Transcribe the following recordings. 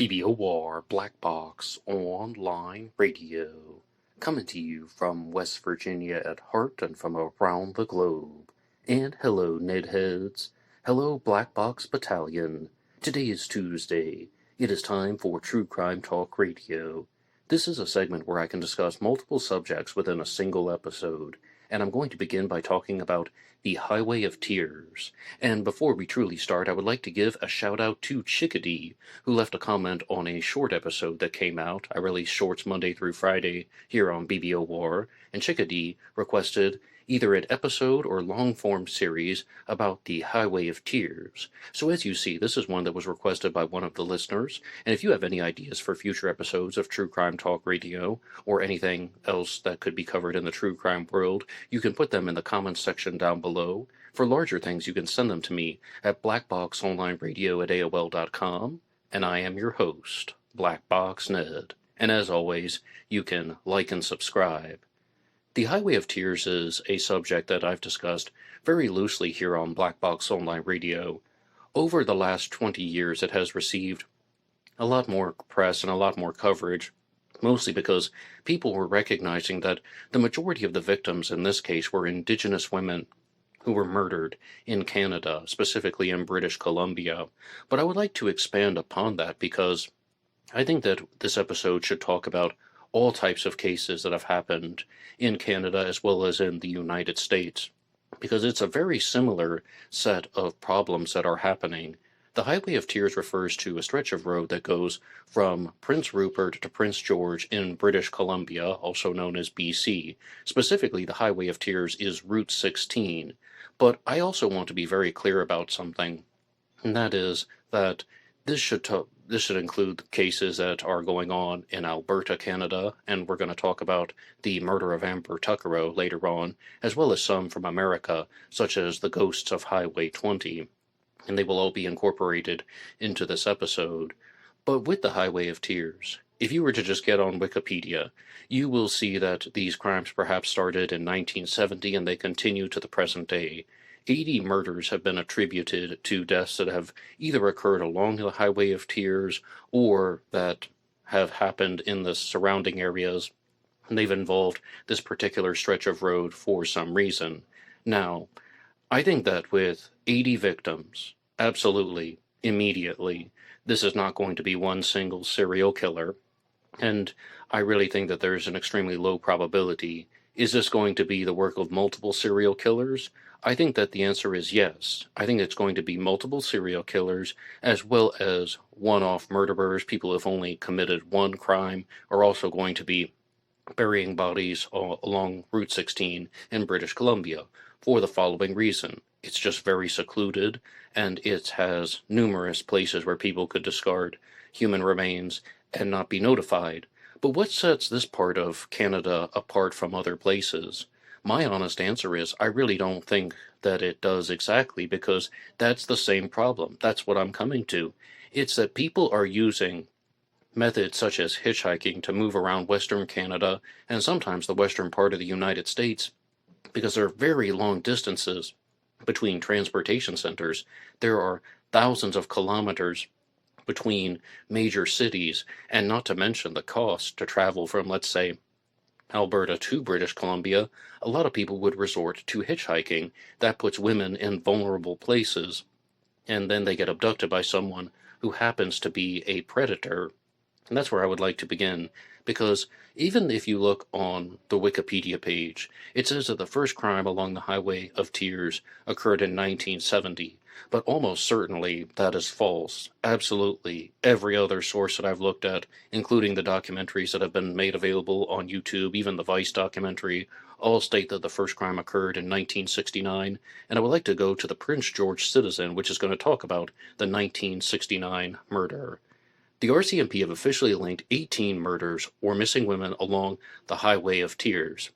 BBOR Black Box Online Radio, coming to you from West Virginia at heart and from around the globe. And hello, Nedheads. Hello, Black Box Battalion. Today is Tuesday. It is time for True Crime Talk Radio. This is a segment where I can discuss multiple subjects within a single episode, and I'm going to begin by talking about the Highway of Tears. And before we truly start, I would like to give a shout out to Chickadee, who left a comment on a short episode that came out. I release shorts Monday through Friday here on BBO War, and Chickadee requested either an episode or long-form series about the Highway of Tears. So as you see, this is one that was requested by one of the listeners, and if you have any ideas for future episodes of True Crime Talk Radio, or anything else that could be covered in the true crime world, you can put them in the comments section down below. For larger things, you can send them to me at blackboxonlineradio@aol.com, and I am your host, Box Ned. And as always, you can like and subscribe. The Highway of Tears is a subject that I've discussed very loosely here on Black Box Online Radio. Over the last 20 years, it has received a lot more press and a lot more coverage, mostly because people were recognizing that the majority of the victims in this case were Indigenous women who were murdered in Canada, specifically in British Columbia. But I would like to expand upon that because I think that this episode should talk about all types of cases that have happened in Canada as well as in the United States, because it's a very similar set of problems that are happening. The Highway of Tears refers to a stretch of road that goes from Prince Rupert to Prince George in British Columbia, also known as BC. Specifically, the Highway of Tears is Route 16. But I also want to be very clear about something, and that is that this should include cases that are going on in Alberta, Canada, and we're going to talk about the murder of Amber Tuccaro later on, as well as some from America, such as the ghosts of Highway 20, and they will all be incorporated into this episode. But with the Highway of Tears, if you were to just get on Wikipedia, you will see that these crimes perhaps started in 1970 and they continue to the present day. 80 murders have been attributed to deaths that have either occurred along the Highway of Tears or that have happened in the surrounding areas. And they've involved this particular stretch of road for some reason. Now, I think that with 80 victims, absolutely, immediately, this is not going to be one single serial killer. And I really think that there's an extremely low probability. Is this going to be the work of multiple serial killers? I think that the answer is yes. I think it's going to be multiple serial killers, as well as one-off murderers. People who have only committed one crime are also going to be burying bodies along Route 16 in British Columbia for the following reason. It's just very secluded, and it has numerous places where people could discard human remains and not be notified. But what sets this part of Canada apart from other places? My honest answer is I really don't think that it does exactly, because that's the same problem. That's what I'm coming to. It's that people are using methods such as hitchhiking to move around Western Canada and sometimes the western part of the United States, because there are very long distances between transportation centers. There are thousands of kilometers between major cities, and not to mention the cost to travel from, let's say, Alberta to British Columbia. A lot of people would resort to hitchhiking. That puts women in vulnerable places, and then they get abducted by someone who happens to be a predator. And that's where I would like to begin, because even if you look on the Wikipedia page, it says that the first crime along the Highway of Tears occurred in 1970, but almost certainly that is false. Absolutely every other source that I've looked at, including the documentaries that have been made available on YouTube, even the Vice documentary, all state that the first crime occurred in 1969, and I would like to go to the Prince George Citizen, which is going to talk about the 1969 murder. The RCMP have officially linked 18 murders or missing women along the Highway of Tears.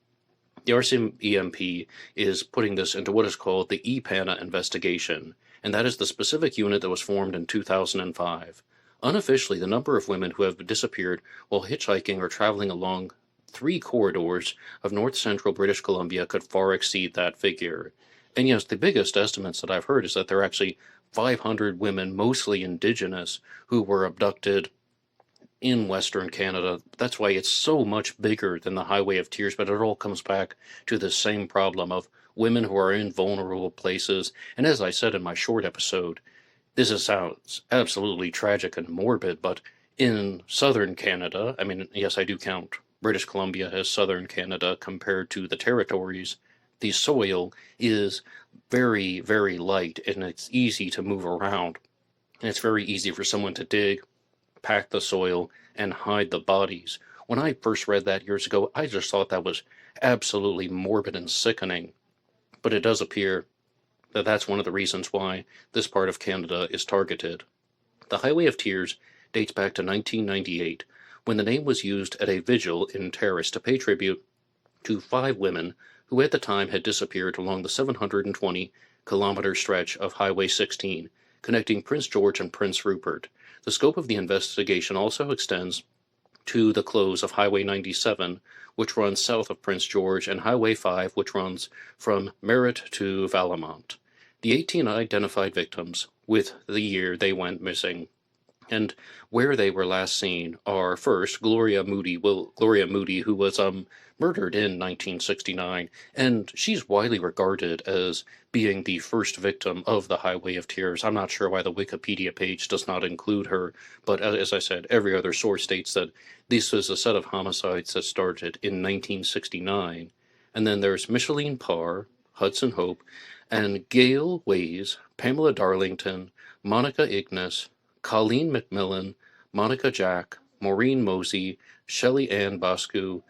The RCMP is putting this into what is called the EPANA investigation, and that is the specific unit that was formed in 2005. Unofficially, the number of women who have disappeared while hitchhiking or traveling along 3 corridors of north-central British Columbia could far exceed that figure. And yes, the biggest estimates that I've heard is that there are actually 500 women, mostly Indigenous, who were abducted in Western Canada. That's why it's so much bigger than the Highway of Tears, but it all comes back to the same problem of women who are in vulnerable places. And as I said in my short episode, sounds absolutely tragic and morbid, but in southern Canada, I mean, yes, I do count British Columbia as southern Canada compared to the territories, the soil is very, very light and it's easy to move around. And it's very easy for someone to dig, pack the soil, and hide the bodies. When I first read that years ago, I just thought that was absolutely morbid and sickening. But it does appear that that's one of the reasons why this part of Canada is targeted. The Highway of Tears dates back to 1998, when the name was used at a vigil in Terrace to pay tribute to 5 women who at the time had disappeared along the 720-kilometer stretch of Highway 16, connecting Prince George and Prince Rupert. The scope of the investigation also extends to the close of Highway 97, which runs south of Prince George, and Highway 5, which runs from Merritt to Valemount. The 18 identified victims, with the year they went missing, and where they were last seen, are first Gloria Moody, who was murdered in 1969, and she's widely regarded as being the first victim of the Highway of Tears. I'm not sure why the Wikipedia page does not include her, but as I said, every other source states that this was a set of homicides that started in 1969. And then there's Micheline Parr, Hudson Hope, and Gail Ways, Pamela Darlington, Monica Ignis, Colleen McMillan, Monica Jack, Maureen Mosey, Shelley Ann Boscu,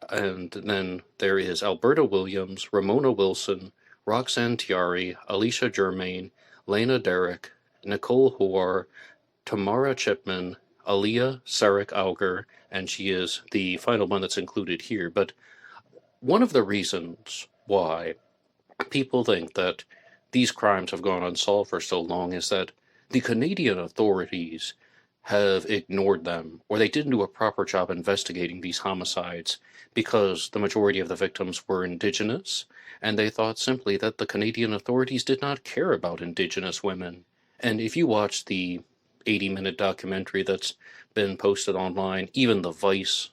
and then there is Alberta Williams, Ramona Wilson, Roxanne Tiari, Alicia Germain, Lena Derrick, Nicole Hoare, Tamara Chipman, Aaliyah Sarek Auger, and she is the final one that's included here. But one of the reasons why people think that these crimes have gone unsolved for so long is that the Canadian authorities have ignored them, or they didn't do a proper job investigating these homicides because the majority of the victims were Indigenous, and they thought simply that the Canadian authorities did not care about Indigenous women. And if you watch the 80-minute documentary that's been posted online, even the Vice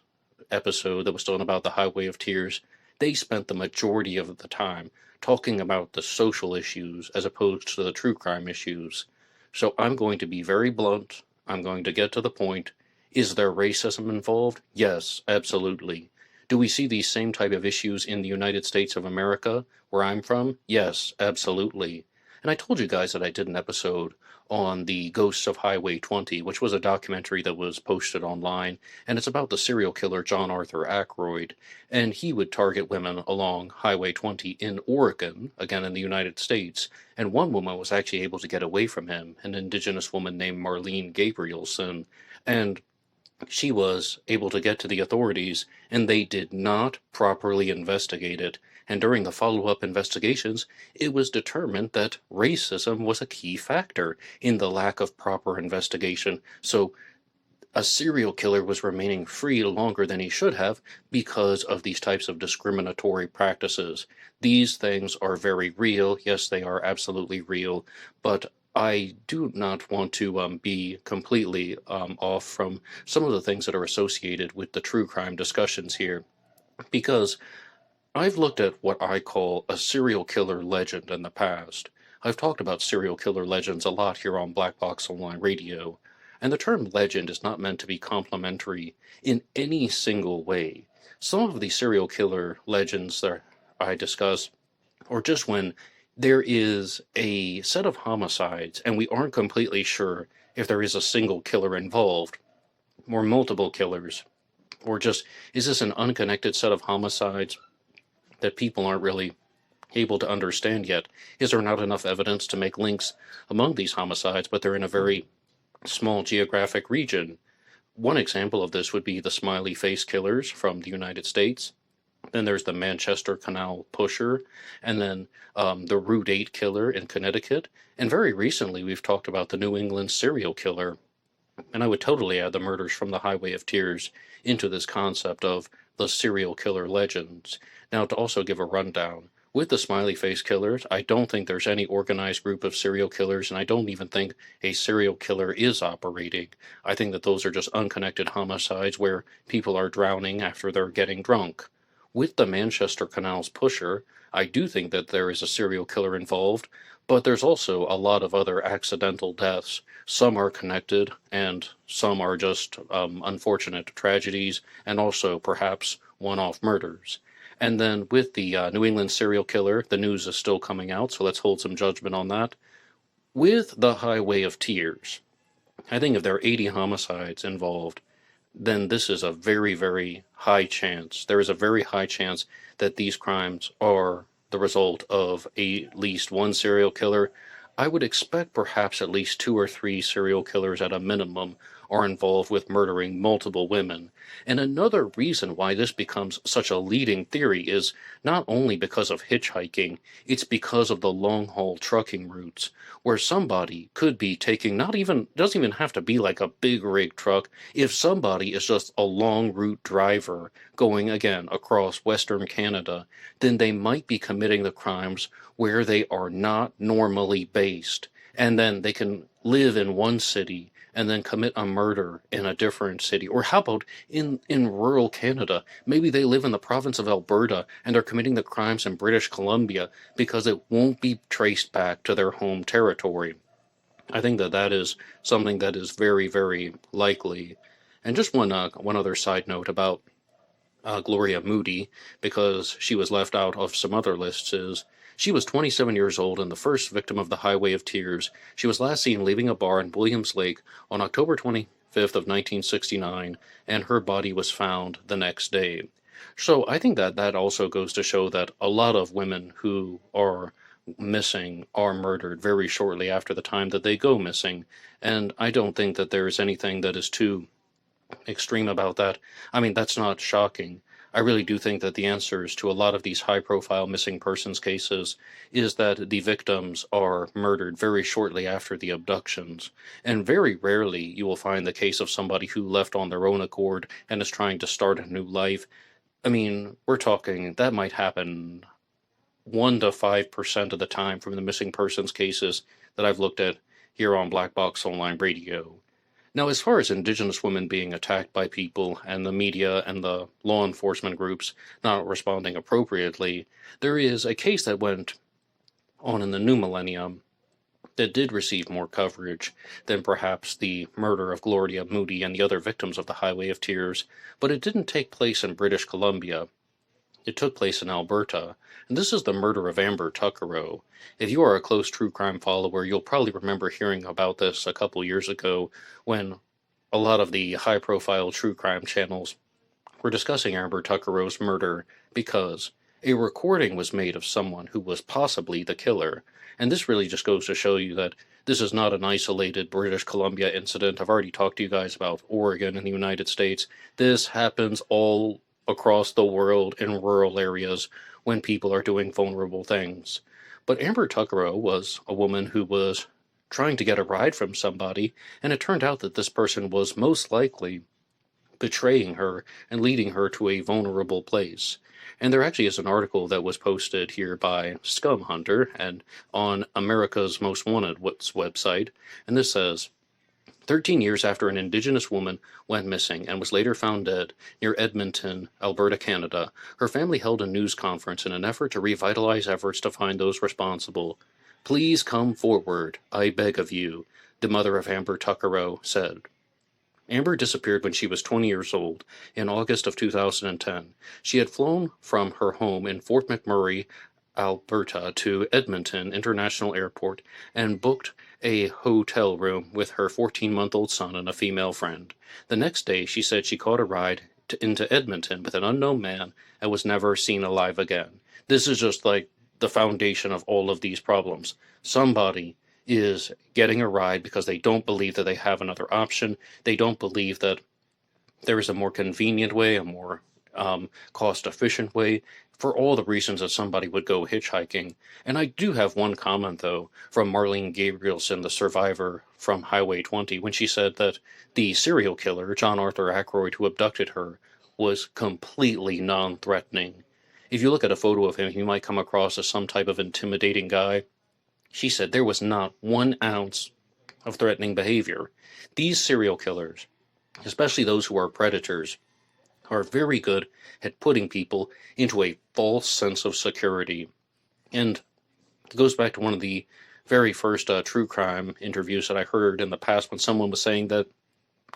episode that was done about the Highway of Tears, they spent the majority of the time talking about the social issues as opposed to the true crime issues. So I'm going to be very blunt. I'm going to get to the point. Is there racism involved? Yes, absolutely. Do we see these same type of issues in the United States of America, where I'm from? Yes, absolutely. And I told you guys that I did an episode on the Ghosts of Highway 20, which was a documentary that was posted online, and it's about the serial killer John Arthur Ackroyd, and he would target women along Highway 20 in Oregon, again in the United States, and one woman was actually able to get away from him, an Indigenous woman named Marlene Gabrielson, and she was able to get to the authorities, and they did not properly investigate it. And during the follow-up investigations, it was determined that racism was a key factor in the lack of proper investigation. So a serial killer was remaining free longer than he should have because of these types of discriminatory practices. These things are very real. Yes, they are absolutely real, but I do not want to be completely off from some of the things that are associated with the true crime discussions here, because I've looked at what I call a serial killer legend in the past. I've talked about serial killer legends a lot here on Black Box Online Radio, and the term legend is not meant to be complimentary in any single way. Some of the serial killer legends that I discuss are just when there is a set of homicides and we aren't completely sure if there is a single killer involved, or multiple killers, or just is this an unconnected set of homicides that people aren't really able to understand yet? Is there not enough evidence to make links among these homicides, but they're in a very small geographic region? One example of this would be the smiley face killers from the United States. Then there's the Manchester Canal Pusher, and then the Route 8 killer in Connecticut. And very recently, we've talked about the New England serial killer. And I would totally add the murders from the Highway of Tears into this concept of the serial killer legends. Now, to also give a rundown, With the smiley face killers, I don't think there's any organized group of serial killers, and I don't even think a serial killer is operating. I think that those are just unconnected homicides where people are drowning after they're getting drunk. With the Manchester Canal's pusher, I do think that there is a serial killer involved, but there's also a lot of other accidental deaths. Some are connected, and some are just unfortunate tragedies, and also perhaps one-off murders. And then with the New England serial killer, the news is still coming out, so let's hold some judgment on that. With the Highway of Tears, I think if there are 80 homicides involved, then this is a very, very high chance. There is a very high chance that these crimes are the result of at least one serial killer. I would expect perhaps at least two or three serial killers at a minimum are involved with murdering multiple women. And another reason why this becomes such a leading theory is not only because of hitchhiking, it's because of the long haul trucking routes, where somebody could be taking doesn't even have to be like a big rig truck. If somebody is just a long route driver going again across Western Canada, then they might be committing the crimes where they are not normally based. And then they can live in one city and then commit a murder in a different city. Or how about in rural Canada? Maybe they live in the province of Alberta and are committing the crimes in British Columbia because it won't be traced back to their home territory. I think that that is something that is very, very likely. And just one other side note about Gloria Moody, because she was left out of some other lists, is she was 27 years old and the first victim of the Highway of Tears. She was last seen leaving a bar in Williams Lake on October 25th of 1969, and her body was found the next day. So I think that that also goes to show that a lot of women who are missing are murdered very shortly after the time that they go missing, and I don't think that there is anything that is too extreme about that. I mean, that's not shocking. I really do think that the answers to a lot of these high profile missing persons cases is that the victims are murdered very shortly after the abductions. And very rarely you will find the case of somebody who left on their own accord and is trying to start a new life. I mean, we're talking that might happen 1 to 5% of the time from the missing persons cases that I've looked at here on Black Box Online Radio. Now, as far as Indigenous women being attacked by people and the media and the law enforcement groups not responding appropriately, there is a case that went on in the new millennium that did receive more coverage than perhaps the murder of Gloria Moody and the other victims of the Highway of Tears, but it didn't take place in British Columbia. It took place in Alberta, and this is the murder of Amber Tuccaro. If you are a close true crime follower, you'll probably remember hearing about this a couple years ago when a lot of the high-profile true crime channels were discussing Amber Tuccaro's murder because a recording was made of someone who was possibly the killer. And this really just goes to show you that this is not an isolated British Columbia incident. I've already talked to you guys about Oregon and the United States. This happens all across the world in rural areas when people are doing vulnerable things. But Amber Tuccaro was a woman who was trying to get a ride from somebody, and it turned out that this person was most likely betraying her and leading her to a vulnerable place. And there actually is an article that was posted here by Scum Hunter and on America's Most Wanted website, and this says, 13 years after an Indigenous woman went missing and was later found dead near Edmonton, Alberta, Canada, her family held a news conference in an effort to revitalize efforts to find those responsible. Please come forward, I beg of you, the mother of Amber Tuccaro said. Amber disappeared when she was 20 years old in August of 2010. She had flown from her home in Fort McMurray, Alberta, to Edmonton International Airport and booked a hotel room with her 14-month-old son and a female friend. The next day, she said she caught a ride into Edmonton with an unknown man and was never seen alive again. This is just like the foundation of all of these problems. Somebody is getting a ride because they don't believe that they have another option. They don't believe that there is a more convenient way, a more cost-efficient way, for all the reasons that somebody would go hitchhiking. And I do have one comment, though, from Marlene Gabrielson, the survivor from Highway 20, when she said that the serial killer, John Arthur Ackroyd, who abducted her, was completely non-threatening. if you look at a photo of him, he might come across as some type of intimidating guy. She said there was not 1 ounce of threatening behavior. These serial killers, especially those who are predators, are very good at putting people into a false sense of security. And it goes back to one of the very first true crime interviews that I heard in the past, when someone was saying that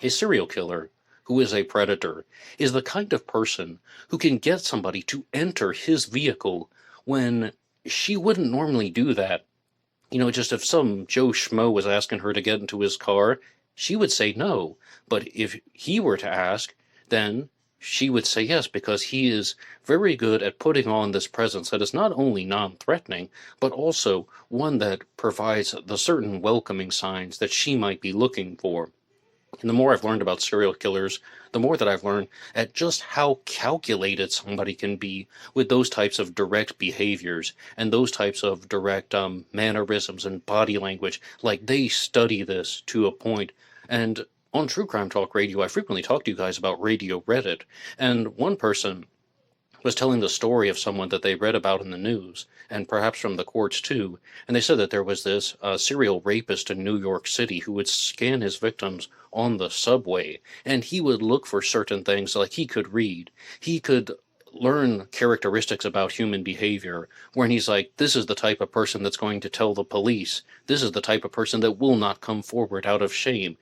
a serial killer who is a predator is the kind of person who can get somebody to enter his vehicle when she wouldn't normally do that. Just if some Joe Schmo was asking her to get into his car, she would say no. But if he were to ask, then she would say yes, because he is very good at putting on this presence that is not only non-threatening, but also one that provides the certain welcoming signs that she might be looking for. And the more I've learned about serial killers, the more that I've learned at just how calculated somebody can be with those types of direct behaviors and those types of direct mannerisms and body language. Like, they study this to a point. And on True Crime Talk Radio, I frequently talk to you guys about Radio Reddit, and one person was telling the story of someone that they read about in the news, and perhaps from the courts too, and they said that there was this serial rapist in New York City who would scan his victims on the subway, and he would look for certain things. Like, he could read. He could learn characteristics about human behavior, when he's like, this is the type of person that's going to tell the police. This is the type of person that will not come forward out of shame.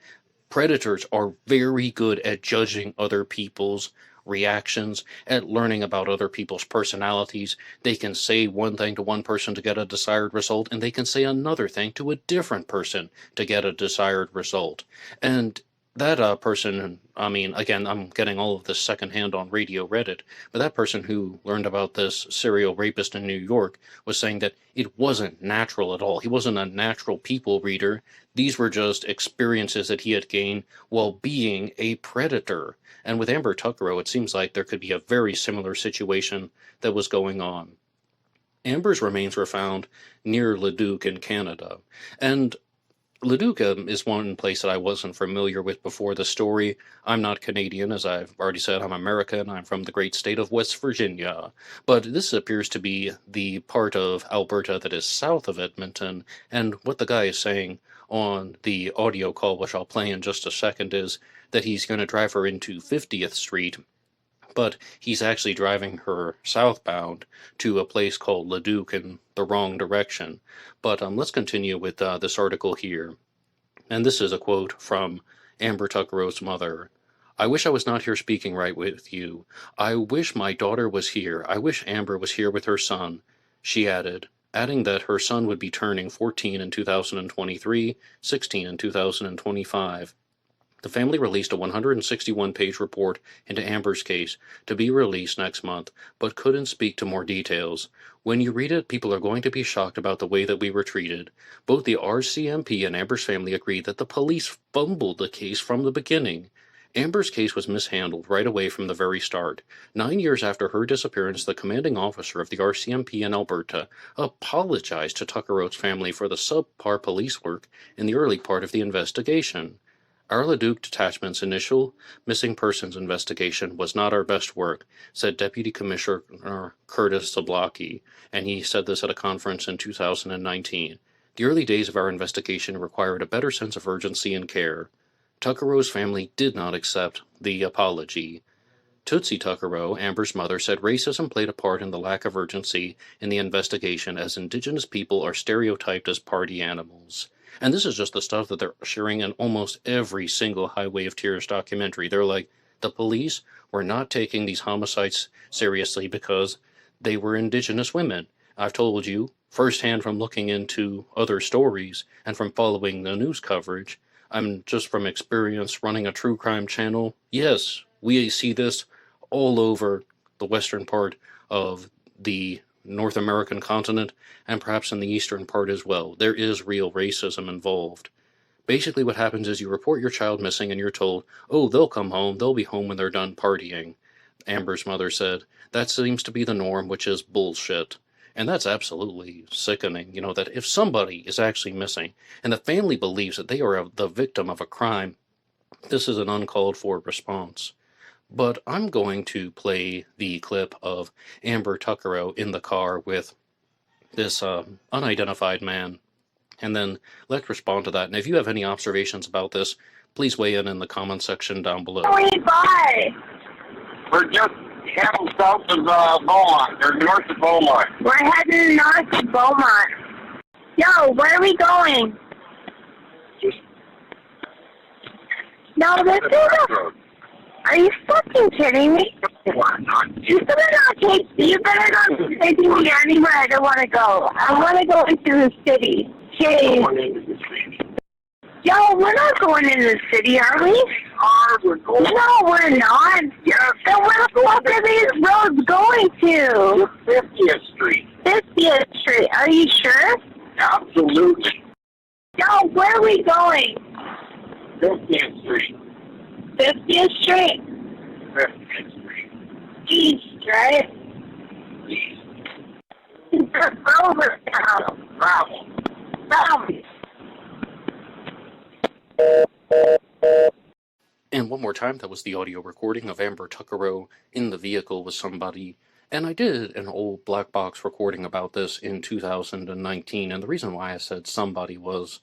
Predators are very good at judging other people's reactions, at learning about other people's personalities. They can say one thing to one person to get a desired result, and they can say another thing to a different person to get a desired result. And that person, again, I'm getting all of this secondhand on Radio Reddit, but that person who learned about this serial rapist in New York was saying that it wasn't natural at all. He wasn't a natural people reader. These were just experiences that he had gained while being a predator. And with Amber Tuccaro, it seems like there could be a very similar situation that was going on. Amber's remains were found near Leduc in Canada, and Leduc is one place that I wasn't familiar with before the story. I'm not Canadian, as I've already said. I'm American. I'm from the great state of West Virginia. But this appears to be the part of Alberta that is south of Edmonton, and what the guy is saying on the audio call, which I'll play in just a second, is that he's going to drive her into 50th Street, but he's actually driving her southbound to a place called Leduc in the wrong direction. But let's continue with this article here. And this is a quote from Amber Tuccaro's mother. "I wish I was not here speaking right with you. I wish my daughter was here. I wish Amber was here with her son," she added, adding that her son would be turning 14 in 2023, 16 in 2025. The family released a 161-page report into Amber's case to be released next month, but couldn't speak to more details. "When you read it, people are going to be shocked about the way that we were treated. Both the RCMP and Amber's family agreed that the police fumbled the case from the beginning. Amber's case was mishandled right away from the very start. 9 years after her disappearance, the commanding officer of the RCMP in Alberta apologized to Tuccaro's family for the subpar police work in the early part of the investigation. Our Leduc Detachment's initial missing persons investigation was not our best work," said Deputy Commissioner Curtis Zablocki, and he said this at a conference in 2019. "The early days of our investigation required a better sense of urgency and care." Tuccaro's family did not accept the apology. Tootsie Tuccaro, Amber's mother, said racism played a part in the lack of urgency in the investigation, as Indigenous people are stereotyped as party animals. And this is just the stuff that they're sharing in almost every single Highway of Tears documentary. They're like, the police were not taking these homicides seriously because they were Indigenous women. I've told you firsthand from looking into other stories and from following the news coverage. I'm just from experience running a true crime channel. Yes, we see this all over the western part of the North American continent, and perhaps in the eastern part as well. There is real racism involved. Basically what happens is you report your child missing and you're told, oh, they'll come home, they'll be home when they're done partying. Amber's mother said, that seems to be the norm, which is bullshit. And that's absolutely sickening, that if somebody is actually missing, and the family believes that they are the victim of a crime, this is an uncalled for response. but I'm going to play the clip of Amber Tuccaro in the car with this unidentified man, and then let's respond to that. And if you have any observations about this, please weigh in the comment section down below. Bye. We're just heading south of Beaumont, or north of Beaumont. We're heading north of Beaumont. Yo, where are we going? Just No, this is a... Are you fucking kidding me? You better not take me anywhere I don't want to go. I want to go into the city. Jeez. Yo, we're not going into the city, are we? We're going. No, we're not. Yes. Then where the fuck are these roads going to? 50th Street. 50th Street. Are you sure? Absolutely. Yo, where are we going? 50th Street. 50th Street. 50th Street. East, right? East. Over down. Travel. Down. And one more time, that was the audio recording of Amber Tuccaro in the vehicle with somebody. And I did an old black box recording about this in 2019, and the reason why I said somebody was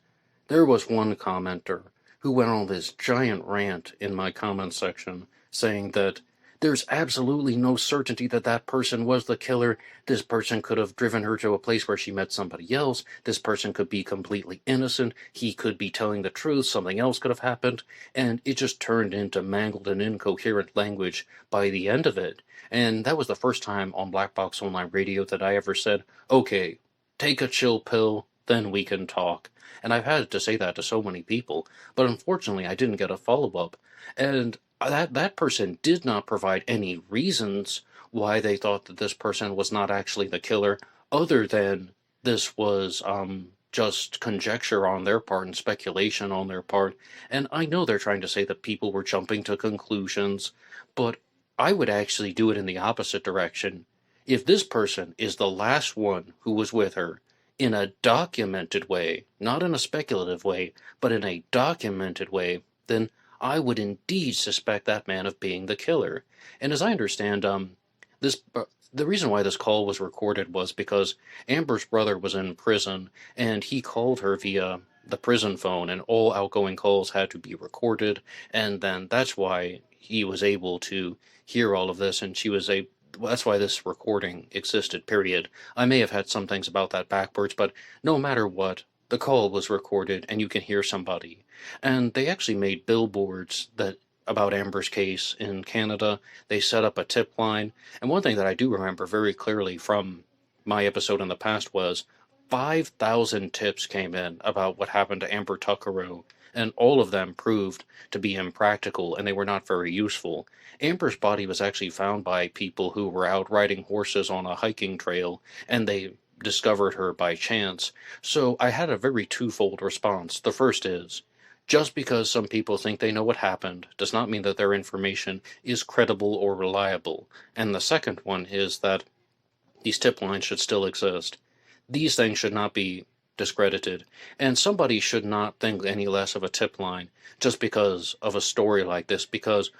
there was one commenter who went on this giant rant in my comment section saying that there's absolutely no certainty that that person was the killer. This person could have driven her to a place where she met somebody else. This person could be completely innocent. He could be telling the truth. Something else could have happened. And it just turned into mangled and incoherent language by the end of it. And that was the first time on Black Box Online Radio that I ever said, okay, take a chill pill, then we can talk. And I've had to say that to so many people, but unfortunately I didn't get a follow-up. And that person did not provide any reasons why they thought that this person was not actually the killer, other than this was just conjecture on their part and speculation on their part. And I know they're trying to say that people were jumping to conclusions, but I would actually do it in the opposite direction. If this person is the last one who was with her, in a documented way, not in a speculative way, but in a documented way, then I would indeed suspect that man of being the killer. And as I understand, the reason why this call was recorded was because Amber's brother was in prison, and he called her via the prison phone, and all outgoing calls had to be recorded, and then that's why he was able to hear all of this, and that's why this recording existed, period. I may have had some things about that backwards, but no matter what, the call was recorded and you can hear somebody. And they actually made billboards about Amber's case in Canada. They set up a tip line. And one thing that I do remember very clearly from my episode in the past was 5,000 tips came in about what happened to Amber Tuccaro, and all of them proved to be impractical, and they were not very useful. Amber's body was actually found by people who were out riding horses on a hiking trail, and they discovered her by chance. So I had a very twofold response. The first is, just because some people think they know what happened does not mean that their information is credible or reliable. And the second one is that these tip lines should still exist. These things should not be discredited, and somebody should not think any less of a tip line just because of a story like this, because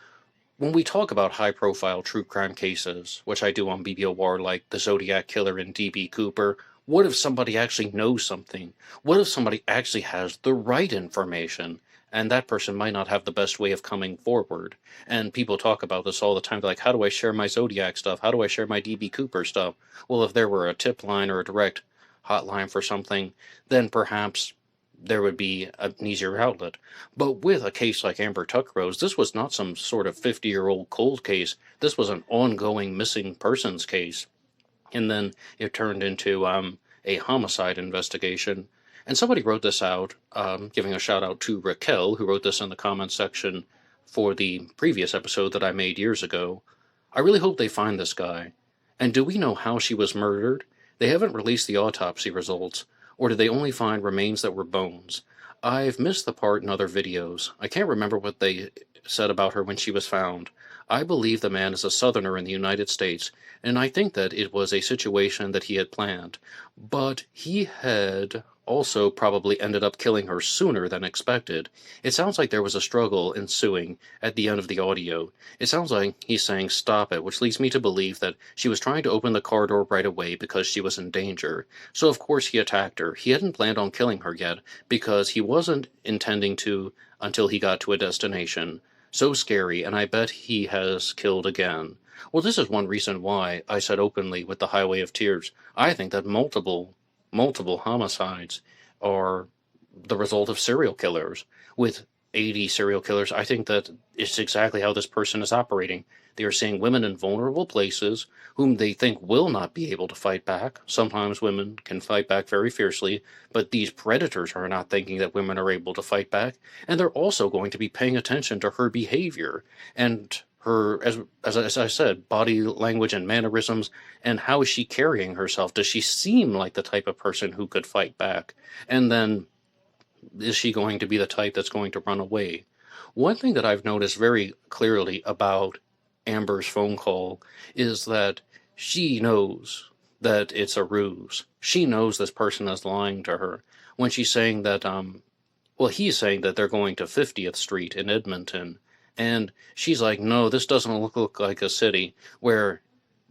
when we talk about high-profile true crime cases, which I do on BBOR, like the Zodiac Killer and D.B. Cooper, what if somebody actually knows something? What if somebody actually has the right information, and that person might not have the best way of coming forward? And people talk about this all the time. They're like, how do I share my Zodiac stuff? How do I share my D.B. Cooper stuff? Well, if there were a tip line or a direct hotline for something, then perhaps there would be an easier outlet. But with a case like Amber Tuccaro's, this was not some sort of 50-year-old cold case. This was an ongoing missing persons case. And then it turned into a homicide investigation. And somebody wrote this out, giving a shout out to Raquel, who wrote this in the comments section for the previous episode that I made years ago. I really hope they find this guy. And do we know how she was murdered? They haven't released the autopsy results, or did they only find remains that were bones? I've missed the part in other videos. I can't remember what they said about her when she was found. I believe the man is a Southerner in the United States, and I think that it was a situation that he had planned. But he had also probably ended up killing her sooner than expected. It sounds like there was a struggle ensuing at the end of the audio. It sounds like he's saying stop it, which leads me to believe that she was trying to open the car door right away because she was in danger. So of course he attacked her. He hadn't planned on killing her yet because he wasn't intending to until he got to a destination. So scary, and I bet he has killed again. Well, this is one reason why I said openly with the Highway of Tears, I think that multiple homicides are the result of serial killers. With 80 serial killers, I think that it's exactly how this person is operating. They are seeing women in vulnerable places whom they think will not be able to fight back. Sometimes women can fight back very fiercely, but these predators are not thinking that women are able to fight back, and they're also going to be paying attention to her behavior and her, as I said, body language and mannerisms, and how is she carrying herself? Does she seem like the type of person who could fight back? And then, is she going to be the type that's going to run away? One thing that I've noticed very clearly about Amber's phone call is that she knows that it's a ruse. She knows this person is lying to her. When she's saying that, well, he's saying that they're going to 50th Street in Edmonton, and she's like, no, this doesn't look like a city where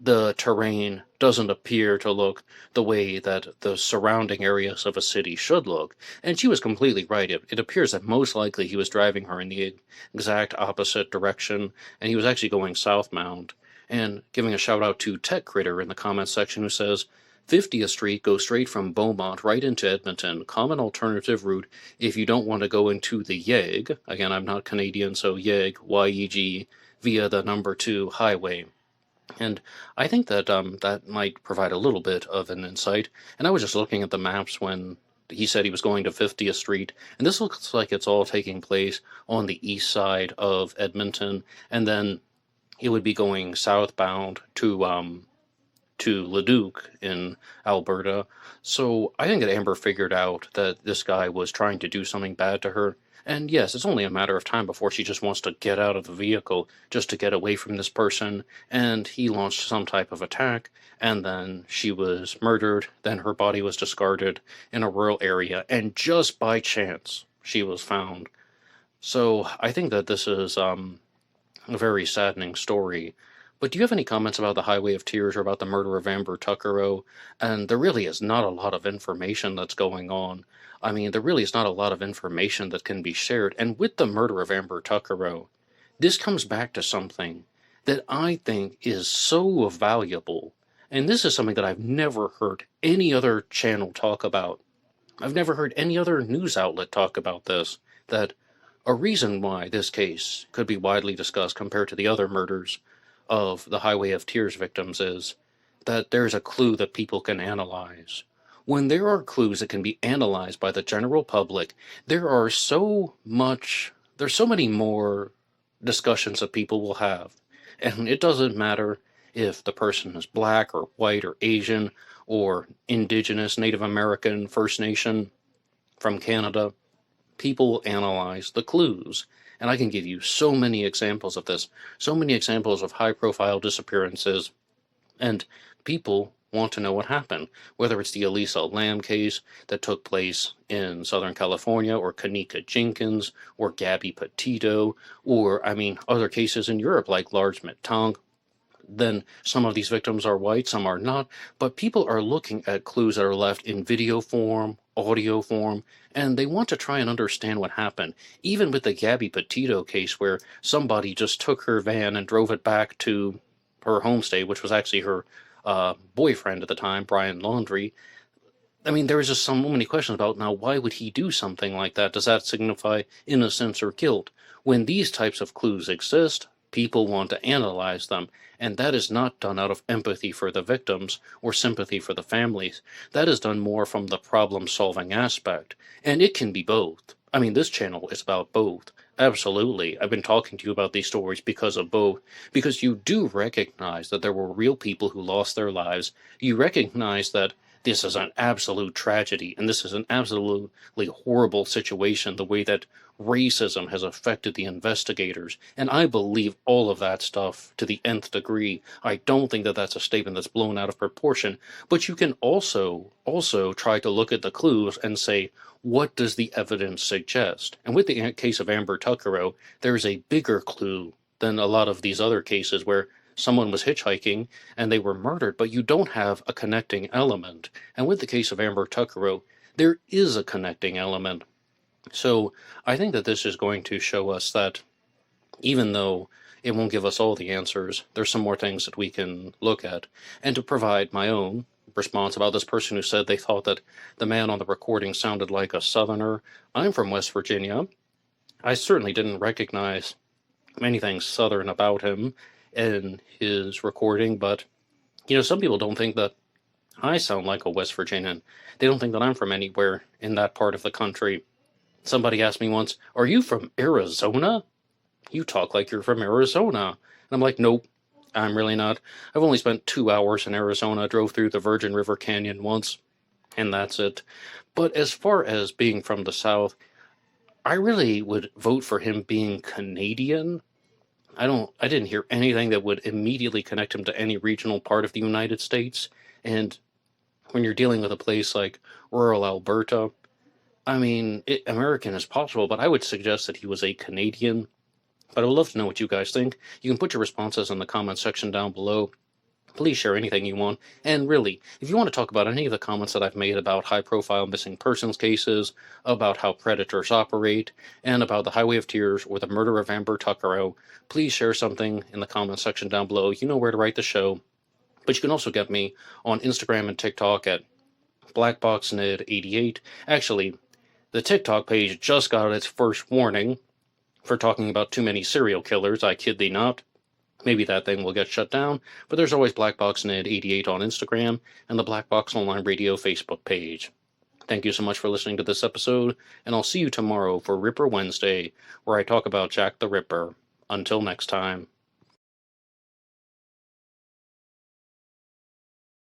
the terrain doesn't appear to look the way that the surrounding areas of a city should look. And she was completely right. It appears that most likely he was driving her in the exact opposite direction, and he was actually going southbound. And giving a shout out to Tech Critter in the comments section, who says, 50th Street goes straight from Beaumont right into Edmonton. Common alternative route if you don't want to go into the Yeg. Again, I'm not Canadian, so Yeg, Y-E-G, via the number 2 highway. And I think that that might provide a little bit of an insight. And I was just looking at the maps when he said he was going to 50th Street, and this looks like it's all taking place on the east side of Edmonton, and then he would be going southbound to Leduc in Alberta. So I think that Amber figured out that this guy was trying to do something bad to her. And yes, it's only a matter of time before she just wants to get out of the vehicle just to get away from this person. And he launched some type of attack, and then she was murdered. Then her body was discarded in a rural area, and just by chance, she was found. So I think that this is a very saddening story. But do you have any comments about the Highway of Tears or about the murder of Amber Tuccaro? And there really is not a lot of information that's going on. I mean, there really is not a lot of information that can be shared. And with the murder of Amber Tuccaro, this comes back to something that I think is so valuable. And this is something that I've never heard any other channel talk about. I've never heard any other news outlet talk about this, that a reason why this case could be widely discussed compared to the other murders of the Highway of Tears victims is that there's a clue that people can analyze. When there are clues that can be analyzed by the general public, there's so many more discussions that people will have. And it doesn't matter if the person is black or white or Asian or Indigenous, Native American, First Nation, from Canada. People analyze the clues. And I can give you so many examples of this, so many examples of high-profile disappearances, and people want to know what happened, whether it's the Elisa Lam case that took place in Southern California, or Kanika Jenkins, or Gabby Petito, or, other cases in Europe like Lars Mittank. Then some of these victims are white, some are not, but people are looking at clues that are left in video form, audio form, and they want to try and understand what happened. Even with the Gabby Petito case, where somebody just took her van and drove it back to her homestay, which was actually her boyfriend at the time, Brian Laundrie. There was just so many questions about, now, why would he do something like that? Does that signify innocence or guilt? When these types of clues exist, people want to analyze them, and that is not done out of empathy for the victims or sympathy for the families. That is done more from the problem-solving aspect, and it can be both. This channel is about both. Absolutely. I've been talking to you about these stories because of both, because you do recognize that there were real people who lost their lives. You recognize that this is an absolute tragedy, and this is an absolutely horrible situation, the way that racism has affected the investigators. And I believe all of that stuff to the nth degree. I don't think that that's a statement that's blown out of proportion. But you can also try to look at the clues and say, what does the evidence suggest? And with the case of Amber Tuccaro, there's a bigger clue than a lot of these other cases where someone was hitchhiking and they were murdered, but you don't have a connecting element. And with the case of Amber Tuccaro, there is a connecting element. So I think that this is going to show us that even though it won't give us all the answers, there's some more things that we can look at. And to provide my own response about this person who said they thought that the man on the recording sounded like a Southerner, I'm from West Virginia. I certainly didn't recognize anything Southern about him in his recording, but, some people don't think that I sound like a West Virginian. They don't think that I'm from anywhere in that part of the country. Somebody asked me once, "Are you from Arizona? You talk like you're from Arizona." And I'm like, nope, I'm really not. I've only spent 2 hours in Arizona, drove through the Virgin River Canyon once, and that's it. But as far as being from the South, I really would vote for him being Canadian. I didn't hear anything that would immediately connect him to any regional part of the United States. And when you're dealing with a place like rural Alberta, American is possible, but I would suggest that he was a Canadian. But I would love to know what you guys think. You can put your responses in the comments section down below. Please share anything you want. And really, if you want to talk about any of the comments that I've made about high-profile missing persons cases, about how predators operate, and about the Highway of Tears or the murder of Amber Tuccaro, please share something in the comments section down below. You know where to write the show. But you can also get me on Instagram and TikTok at blackboxonlineradio. Actually, the TikTok page just got its first warning for talking about too many serial killers. I kid thee not. Maybe that thing will get shut down, but there's always blackboxonlineradio on Instagram and the Black Box Online Radio Facebook page. Thank you so much for listening to this episode, and I'll see you tomorrow for Ripper Wednesday, where I talk about Jack the Ripper. Until next time.